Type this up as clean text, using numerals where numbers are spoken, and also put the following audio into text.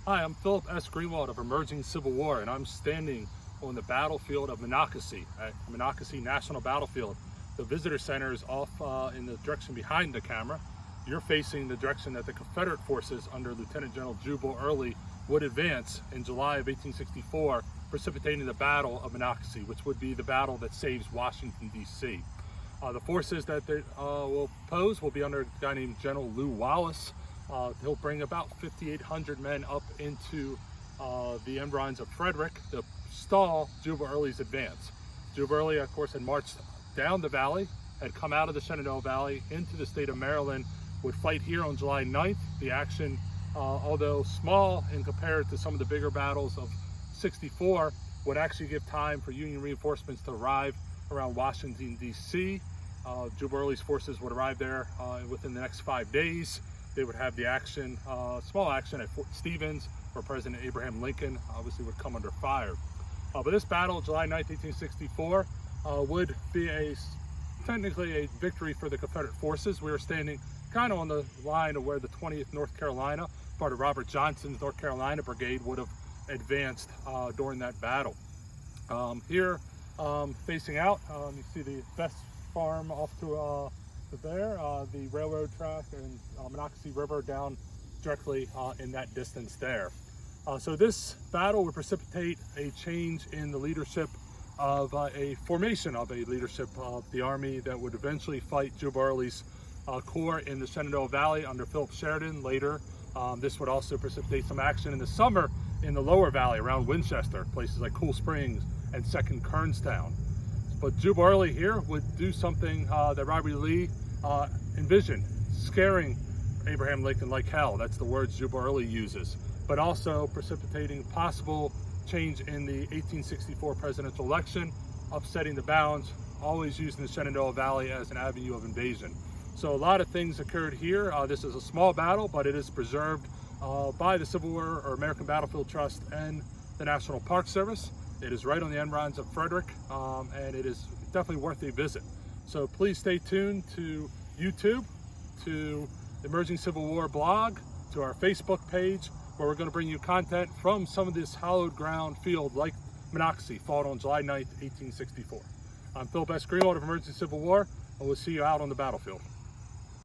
Hi, I'm Philip S. Greenwalt of Emerging Civil War, and I'm standing on the battlefield of Monocacy at Monocacy National Battlefield. The visitor center is off in the direction behind the camera. You're facing the direction that the Confederate forces under Lieutenant General Jubal Early would advance in July of 1864, precipitating the Battle of Monocacy, which would be the battle that saves Washington, D.C. The forces that they will pose will be under a guy named General Lew Wallace. He'll bring about 5,800 men up into the environs of Frederick to stall Jubal Early's advance. Jubal Early, of course, had marched down the valley, had come out of the Shenandoah Valley into the state of Maryland, would fight here on July 9th. The action, although small in compared to some of the bigger battles of 64, would actually give time for Union reinforcements to arrive around Washington, D.C. Jubal Early's forces would arrive there within the next 5 days. They would have the action, small action at Fort Stevens, where President Abraham Lincoln obviously would come under fire. But this battle, July 9th, 1864, would be technically a victory for the Confederate forces. We were standing kind of on the line of where the 20th North Carolina, part of Robert Johnson's North Carolina Brigade, would have advanced during that battle. Here, facing out, you see the Best Farm off to there, the railroad track and Monocacy River down directly in that distance there. So this battle would precipitate a change in the leadership of a formation of a leadership of the Army that would eventually fight Jubal Early's corps in the Shenandoah Valley under Philip Sheridan later. This would also precipitate some action in the summer in the lower valley around Winchester, places like Cool Springs and Second Kernstown. But Jubal Early here would do something that Robert E. Lee envisioned, scaring Abraham Lincoln like hell. That's the words Jubal Early uses, but also precipitating possible change in the 1864 presidential election, upsetting the balance, always using the Shenandoah Valley as an avenue of invasion. So a lot of things occurred here. This is a small battle, but it is preserved by the Civil War or American Battlefield Trust and the National Park Service. It is right on the environs of Frederick, and it is definitely worth a visit. So please stay tuned to YouTube, to the Emerging Civil War blog, to our Facebook page, where we're going to bring you content from some of this hallowed ground field like Monocacy, fought on July 9th, 1864. I'm Phil Greenwalt of Emerging Civil War, and we'll see you out on the battlefield.